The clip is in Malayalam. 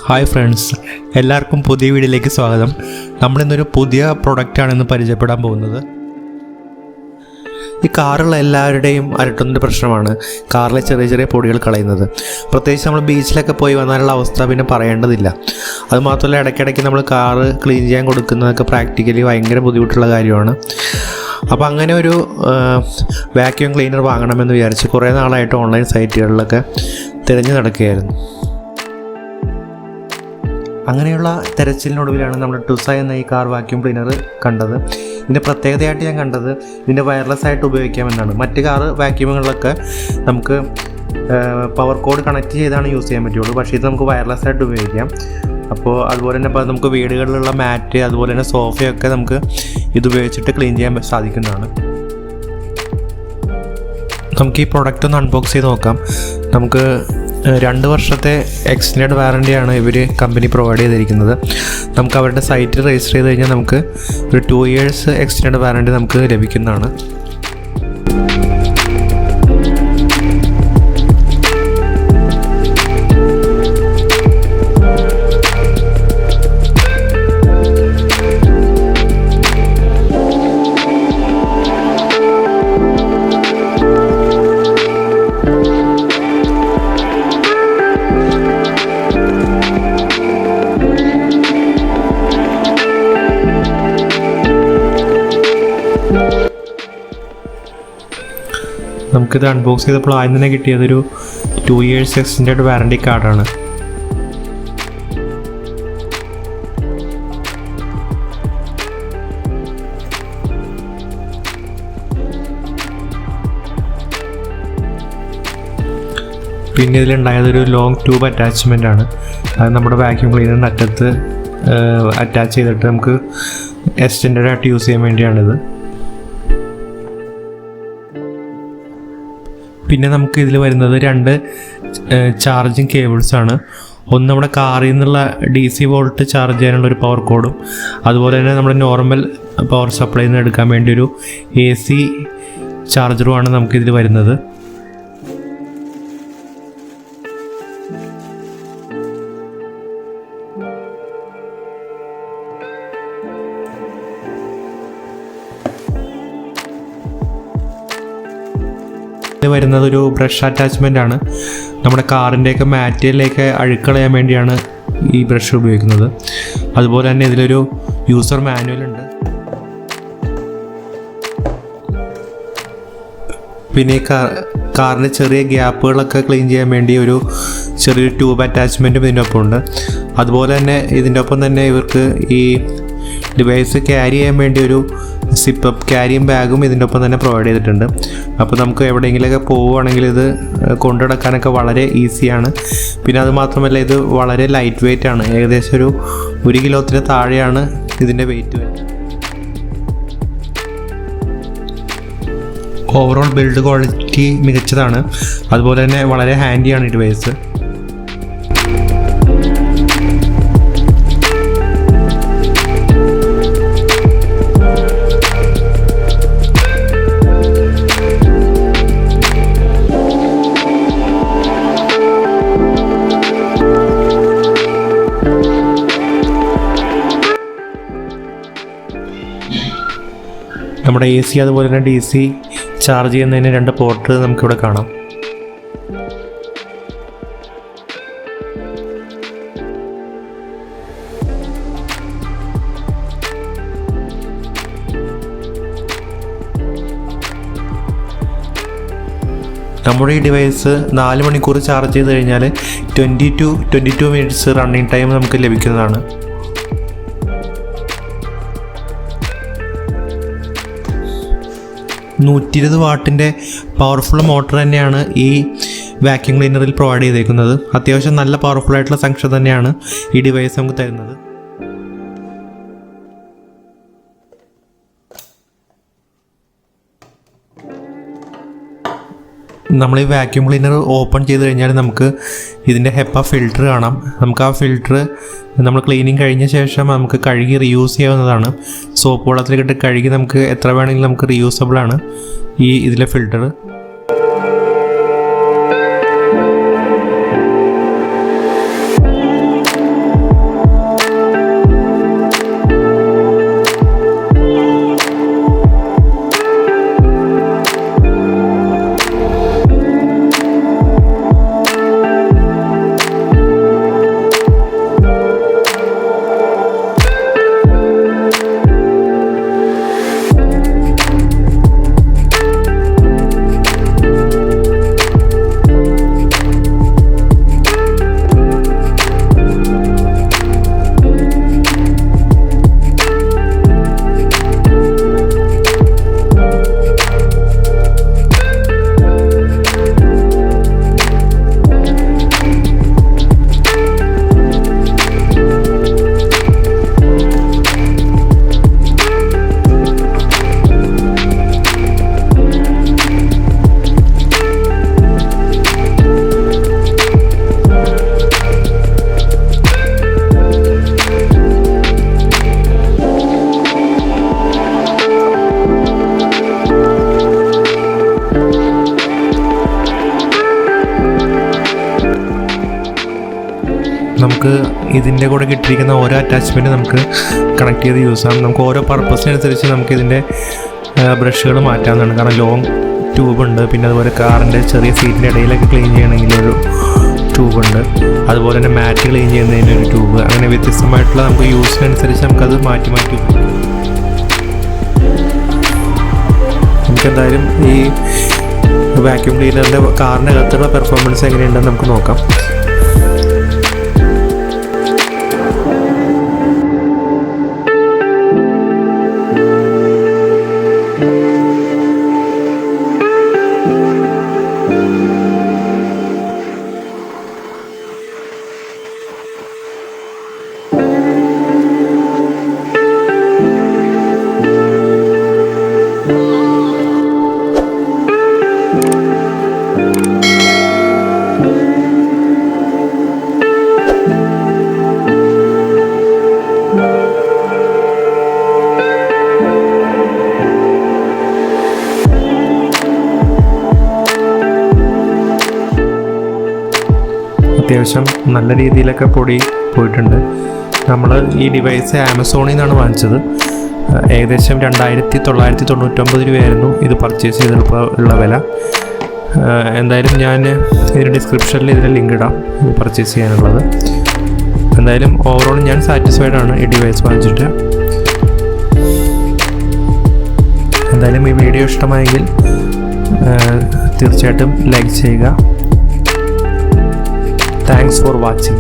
ഹായ് ഫ്രണ്ട്സ്, എല്ലാവർക്കും പുതിയ വീഡിയോയിലേക്ക് സ്വാഗതം. നമ്മളിന്നൊരു പുതിയ പ്രൊഡക്റ്റാണ് പരിചയപ്പെടാൻ പോകുന്നത്. ഈ കാറുള്ള എല്ലാവരുടെയും അലട്ടുന്നൊരു പ്രശ്നമാണ് കാറിലെ ചെറിയ ചെറിയ പൊടികൾ കളയുന്നത്. പ്രത്യേകിച്ച് നമ്മൾ ബീച്ചിലൊക്കെ പോയി വന്നാലുള്ള അവസ്ഥ പിന്നെ പറയേണ്ടതില്ല. അതുമാത്രമല്ല, ഇടയ്ക്കിടയ്ക്ക് നമ്മൾ കാറ് ക്ലീൻ ചെയ്യാൻ കൊടുക്കുന്നതൊക്കെ പ്രാക്ടിക്കലി ഭയങ്കര ബുദ്ധിമുട്ടുള്ള കാര്യമാണ്. അപ്പോൾ അങ്ങനെ ഒരു വാക്യൂം ക്ലീനർ വാങ്ങണമെന്ന് വിചാരിച്ച് കുറേ നാളായിട്ട് ഓൺലൈൻ സൈറ്റുകളിലൊക്കെ തിരഞ്ഞു നടക്കുകയായിരുന്നു. അങ്ങനെയുള്ള തെരച്ചിലിനൊടുവിലാണ് നമ്മൾ TUSA എന്ന ഈ കാർ വാക്യൂം ക്ലീനർ കണ്ടത്. ഇതിൻ്റെ പ്രത്യേകതയായിട്ട് ഞാൻ കണ്ടത് ഇതിൻ്റെ വയർലെസ് ആയിട്ട് ഉപയോഗിക്കാമെന്നാണ്. മറ്റ് കാർ വാക്യൂമുകളിലൊക്കെ നമുക്ക് പവർ കോഡ് കണക്ട് ചെയ്താണ് യൂസ് ചെയ്യാൻ പറ്റുള്ളൂ, പക്ഷേ ഇത് നമുക്ക് വയർലെസ് ആയിട്ട് ഉപയോഗിക്കാം. അപ്പോൾ അതുപോലെ തന്നെ ഇപ്പോൾ നമുക്ക് വീടുകളിലുള്ള മാറ്റ്, അതുപോലെ തന്നെ സോഫയൊക്കെ നമുക്ക് ഇത് ഉപയോഗിച്ചിട്ട് ക്ലീൻ ചെയ്യാൻ സാധിക്കുന്നതാണ്. നമുക്ക് ഈ പ്രൊഡക്റ്റ് ഒന്ന് അൺബോക്സ് ചെയ്ത് നോക്കാം. നമുക്ക് 2 വർഷത്തെ എക്സ്റ്റൻഡ് വാറൻറ്റിയാണ് ഇവർ കമ്പനി പ്രൊവൈഡ് ചെയ്തിരിക്കുന്നത്. നമുക്ക് അവരുടെ സൈറ്റിൽ രജിസ്റ്റർ ചെയ്ത് കഴിഞ്ഞാൽ നമുക്ക് ഒരു 2 years എക്സ്റ്റൻഡ് വാറൻറ്റി നമുക്ക് ലഭിക്കുന്നതാണ്. നമുക്കിത് അൺബോക്സ് ചെയ്തപ്പോൾ ആദ്യം തന്നെ കിട്ടിയതൊരു 2 years എക്സ്റ്റൻഡ് വാറൻറ്റി കാർഡാണ്. പിന്നെ ഇതിലുണ്ടായതൊരു ലോങ് ട്യൂബ് അറ്റാച്ച്മെൻ്റ് ആണ്. അത് നമ്മുടെ വാക്യൂം ക്ലീനറിൻ്റെ അറ്റത്ത് അറ്റാച്ച് ചെയ്തിട്ട് നമുക്ക് എക്സ്റ്റൻഡ് ആയിട്ട് യൂസ് ചെയ്യാൻ വേണ്ടിയാണിത്. പിന്നെ നമുക്ക് ഇതിൽ വരുന്നത് 2 ചാർജിങ് കേബിൾസാണ്. ഒന്ന് നമ്മുടെ കാറിൽ നിന്നുള്ള DC വോൾട്ട് ചാർജ് ചെയ്യാനുള്ള ഒരു പവർ കോഡും, അതുപോലെ തന്നെ നമ്മുടെ നോർമൽ പവർ സപ്ലൈയിൽ നിന്ന് എടുക്കാൻ വേണ്ടി ഒരു AC ചാർജറുമാണ് നമുക്കിതിൽ വരുന്നത്. വരുന്നത് ഒരു ബ്രഷ് അറ്റാച്ച്മെൻ്റ് ആണ്. നമ്മുടെ കാറിൻ്റെയൊക്കെ മാറ്റിലേക്ക് അഴുക്കളയാൻ വേണ്ടിയാണ് ഈ ബ്രഷ് ഉപയോഗിക്കുന്നത്. അതുപോലെ തന്നെ ഇതിലൊരു യൂസർ മാനുവൽ ഉണ്ട്. പിന്നെ ഈ കാറിൻ്റെ ചെറിയ ഗ്യാപ്പുകളൊക്കെ ക്ലീൻ ചെയ്യാൻ വേണ്ടി ഒരു ചെറിയൊരു ട്യൂബ് അറ്റാച്ച്മെൻറ്റും ഇതിൻ്റെ ഒപ്പം ഉണ്ട്. അതുപോലെ തന്നെ ഇതിൻ്റെ ഒപ്പം തന്നെ ഇവർക്ക് ഈ ഡിവൈസ് ക്യാരി ചെയ്യാൻ വേണ്ടി ഒരു സിപ്പപ്പ് ക്യാരിയും ബാഗും ഇതിൻ്റെ ഒപ്പം തന്നെ പ്രൊവൈഡ് ചെയ്തിട്ടുണ്ട്. അപ്പോൾ നമുക്ക് എവിടെയെങ്കിലുമൊക്കെ പോവുകയാണെങ്കിൽ ഇത് കൊണ്ടുനടക്കാനൊക്കെ വളരെ ഈസിയാണ്. പിന്നെ അതുമാത്രമല്ല, ഇത് വളരെ ലൈറ്റ് വെയ്റ്റ് ആണ്. ഏകദേശം ഒരു 1 കിലോത്തിന് താഴെയാണ് ഇതിൻ്റെ വെയിറ്റ് വരുന്നത്. ഓവറോൾ ബിൽഡ് ക്വാളിറ്റി മികച്ചതാണ്. അതുപോലെ തന്നെ വളരെ ഹാൻഡിയാണ് ഈ ഡിവൈസ്. നമ്മുടെ AC അതുപോലെ തന്നെ DC ചാർജ് ചെയ്യുന്നതിന് 2 പോർട്ട് നമുക്കിവിടെ കാണാം. നമ്മുടെ ഈ ഡിവൈസ് 4 മണിക്കൂർ ചാർജ് ചെയ്ത് കഴിഞ്ഞാൽ 20 to 22 minutes റണ്ണിങ് ടൈം നമുക്ക് ലഭിക്കുന്നതാണ്. $120 പവർഫുൾ മോട്ടർ തന്നെയാണ് ഈ വാക്യൂം ക്ലീനറിൽ പ്രൊവൈഡ് ചെയ്തേക്കുന്നത്. അത്യാവശ്യം നല്ല പവർഫുൾ ആയിട്ടുള്ള ഫംഗ്ഷൻ തന്നെയാണ് ഈ ഡിവൈസ് നമുക്ക് തരുന്നത്. നമ്മൾ ഈ വാക്യൂം ക്ലീനർ ഓപ്പൺ ചെയ്ത് കഴിഞ്ഞാൽ നമുക്ക് ഇതിൻ്റെ HEPA ഫിൽറ്റർ കാണാം. നമുക്ക് ആ ഫിൽറ്റർ നമ്മൾ ക്ലീനിങ് കഴിഞ്ഞ ശേഷം നമുക്ക് കഴുകി റീയൂസ് ചെയ്യാവുന്നതാണ്. സോപ്പ് വെള്ളത്തിലിട്ട് കഴുകി നമുക്ക് എത്ര വേണമെങ്കിലും നമുക്ക് റീയൂസബിൾ ആണ് ഇതിലെ ഫിൽറ്റർ. നമുക്ക് ഇതിൻ്റെ കൂടെ കിട്ടിയിരിക്കുന്ന ഓരോ അറ്റാച്ച്മെൻറ്റ് നമുക്ക് കണക്ട് ചെയ്ത് യൂസ് ചെയ്യാം. നമുക്ക് ഓരോ പർപ്പസിനനുസരിച്ച് നമുക്ക് ഇതിൻ്റെ ബ്രഷുകൾ മാറ്റാവുന്നതാണ്. കാരണം ലോങ് ട്യൂബുണ്ട്, പിന്നെ അതുപോലെ കാറിൻ്റെ ചെറിയ സീറ്റിൻ്റെ ഇടയിലൊക്കെ ക്ലീൻ ചെയ്യണമെങ്കിൽ ഒരു ട്യൂബുണ്ട്, അതുപോലെ തന്നെ മാറ്റ് ക്ലീൻ ചെയ്യുന്നതിൻ്റെ ഒരു ട്യൂബ്. അങ്ങനെ വ്യത്യസ്തമായിട്ടുള്ള നമുക്ക് യൂസിനനുസരിച്ച് നമുക്കത് മാറ്റി മാറ്റി നമുക്കെന്തായാലും ഈ വാക്യൂം ക്ലീനറിൻ്റെ കാറിൻ്റെ അകത്തുള്ള പെർഫോമൻസ് എങ്ങനെയുണ്ടെന്ന് നമുക്ക് നോക്കാം. അത്യാവശ്യം നല്ല രീതിയിലൊക്കെ പൊടി പോയിട്ടുണ്ട്. നമ്മൾ ഈ ഡിവൈസ് ആമസോണിൽ നിന്നാണ് വാങ്ങിച്ചത്. ഏകദേശം 2999 രൂപയായിരുന്നു ഇത് പർച്ചേസ് ചെയ്തപ്പോൾ ഉള്ള വില. എന്തായാലും ഞാൻ ഇതിൻ്റെ ഡിസ്ക്രിപ്ഷനിൽ ഇതിൻ്റെ ലിങ്ക് ഇടാം പർച്ചേസ് ചെയ്യാനുള്ളത്. എന്തായാലും ഓവറോൾ ഞാൻ സാറ്റിസ്ഫൈഡ് ആണ് ഈ ഡിവൈസ് വാങ്ങിച്ചിട്ട്. എന്തായാലും ഈ വീഡിയോ ഇഷ്ടമായെങ്കിൽ തീർച്ചയായിട്ടും ലൈക്ക് ചെയ്യുക. Thanks for watching.